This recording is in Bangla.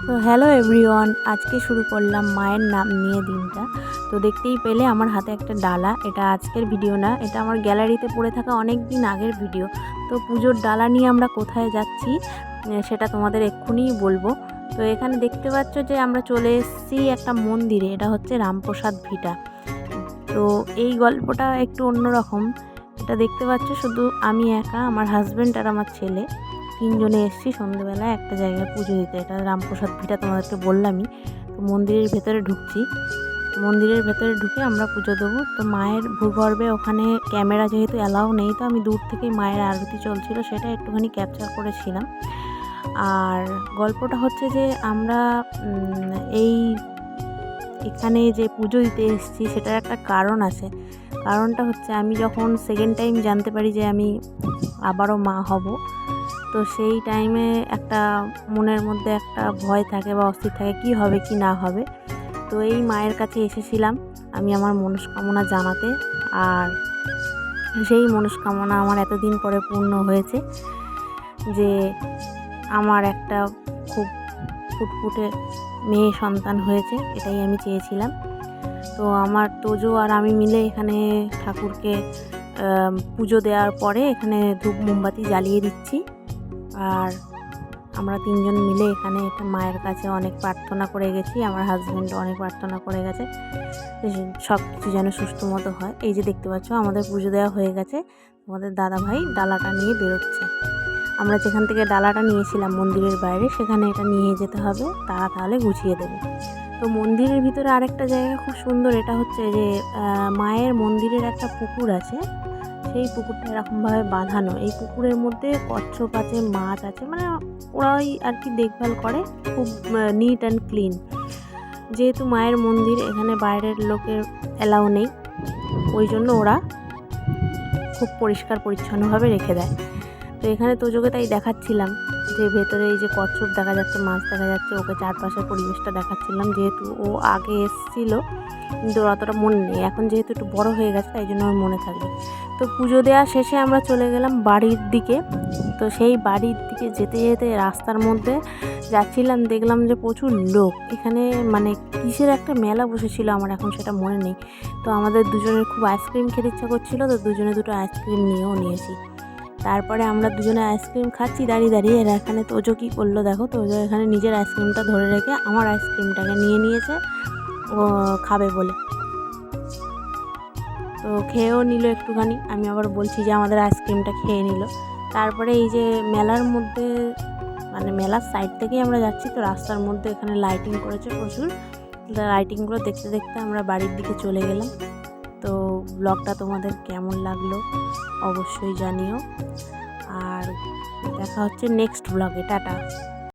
তো হ্যালো এভরিওয়ান, আজকে শুরু করলাম মায়ের নাম নিয়ে দিনটা। তো দেখতেই পেলে আমার হাতে একটা ডালা। এটা আজকের ভিডিও না, এটা আমার গ্যালারিতে পড়ে থাকা অনেক দিন আগের ভিডিও। তো পুজোর ডালা নিয়ে আমরা কোথায় যাচ্ছি সেটা তোমাদের এক্ষুনিই বলবো। তো এখানে দেখতে পাচ্ছ যে আমরা চলে এসেছি একটা মন্দিরে, এটা হচ্ছে রামপ্রসাদ ভিটা। তো এই গল্পটা একটু অন্যরকম। এটা দেখতে পাচ্ছ শুধু আমি একা, আমার হাজব্যান্ড আর আমার ছেলে, তিনজনে এসেছি সন্ধ্যেবেলায় একটা জায়গায় পুজো দিতে। এটা রামপ্রসাদ ভিটা তোমাদেরকে বললামই। তো মন্দিরের ভেতরে ঢুকছি, মন্দিরের ভেতরে ঢুকে আমরা পুজো দেবো। তো মায়ের ভূগর্ভে ওখানে ক্যামেরা যেহেতু অ্যালাউ নেই, তো আমি দূর থেকেই মায়ের আরতি চলছিল সেটা একটুখানি ক্যাপচার করেছিলাম। আর গল্পটা হচ্ছে যে আমরা এখানে যে পুজো দিতে এসেছি সেটার একটা কারণ আছে। কারণটা হচ্ছে আমি যখন সেকেন্ড টাইম জানতে পারি যে আমি আবারও মা হব, তো সেই টাইমে একটা মনের মধ্যে একটা ভয় থাকে বা অস্থির থাকে কি হবে কি না হবে। তো এই মায়ের কাছে এসেছিলাম আমি আমার মনস্কামনা জানাতে, আর সেই মনস্কামনা আমার এতদিন পরে পূর্ণ হয়েছে যে আমার একটা খুব ফুটফুটে মেয়ে সন্তান হয়েছে, এটাই আমি চেয়েছিলাম। তো আমার তোজো আর আমি মিলে এখানে ঠাকুরকে পুজো দেওয়ার পরে এখানে ধূপ মোমবাতি জ্বালিয়ে দিচ্ছি। আর আমরা তিনজন মিলে এখানে একটা মায়ের কাছে অনেক প্রার্থনা করে গেছি, আমার হাজব্যান্ডও অনেক প্রার্থনা করে গেছে সব কিছু যেন সুস্থ মতো হয়। এই যে দেখতে পাচ্ছ আমাদের পুজো দেওয়া হয়ে গেছে, আমাদের দাদা ভাই ডালাটা নিয়ে বেরোচ্ছে। আমরা যেখান থেকে ডালাটা নিয়েছিলাম মন্দিরের বাইরে, সেখানে এটা নিয়ে যেতে হবে, তারা তাহলে গুছিয়ে দেবে। তো মন্দিরের ভিতরে আরেকটা জায়গা খুব সুন্দর, এটা হচ্ছে যে মায়ের মন্দিরের একটা পুকুর আছে, সেই পুকুরটা এরকমভাবে বাঁধানো। এই পুকুরের মধ্যে কচ্ছপ আছে, মাছ আছে, মানে ওরাই আর কি দেখভাল করে, খুব নিট অ্যান্ড ক্লিন। যেহেতু মায়ের মন্দির, এখানে বাইরের লোকের অ্যালাউ নেই, ওই জন্য ওরা খুব পরিষ্কার পরিচ্ছন্নভাবে রেখে দেয়। তো এখানে তোজোকে তাই দেখাচ্ছিলাম যে ভেতরে এই যে কচ্ছপ দেখা যাচ্ছে, মাছ দেখা যাচ্ছে, ওকে চারপাশের পরিবেশটা দেখাচ্ছিলাম। যেহেতু ও আগে এসেছিল কিন্তু ওর অতটা মনে নেই, এখন যেহেতু একটু বড় হয়ে গেছে তাই জন্য ওর মনে থাকবে। তো পুজো দেওয়া শেষে আমরা চলে গেলাম বাড়ির দিকে। তো সেই বাড়ির দিকে যেতে যেতে রাস্তার মধ্যে যাচ্ছিলাম, দেখলাম যে প্রচুর লোক এখানে, মানে কিসের একটা মেলা বসেছিল, আমার এখন সেটা মনে নেই। তো আমাদের দুজনের খুব আইসক্রিম খেতে ইচ্ছা করছিল, তো দুজনে দুটো আইসক্রিম নিয়েছি। তারপরে আমরা দুজনে আইসক্রিম খাচ্ছি দাঁড়িয়ে দাঁড়িয়ে। এর এখানে তোজো কী করলো দেখো, তোজো এখানে নিজের আইসক্রিমটা ধরে রেখে আমার আইসক্রিমটাকে নিয়েছে ও খাবে বলে। তো খেয়েও নিল একটুখানি, আমি আবার বলছি যে আমাদের আইসক্রিমটা খেয়ে নিল। তারপরে এই যে মেলার মধ্যে, মানে মেলার সাইড থেকেই আমরা যাচ্ছি, তো রাস্তার মধ্যে এখানে লাইটিং করেছে প্রচুর। লাইটিংগুলো দেখতে দেখতে আমরা বাড়ির দিকে চলে গেলাম। তো ব্লগটা তোমাদের কেমন লাগলো অবশ্যই জানিও, আর দেখা হচ্ছে নেক্সট ব্লগে। টাটা।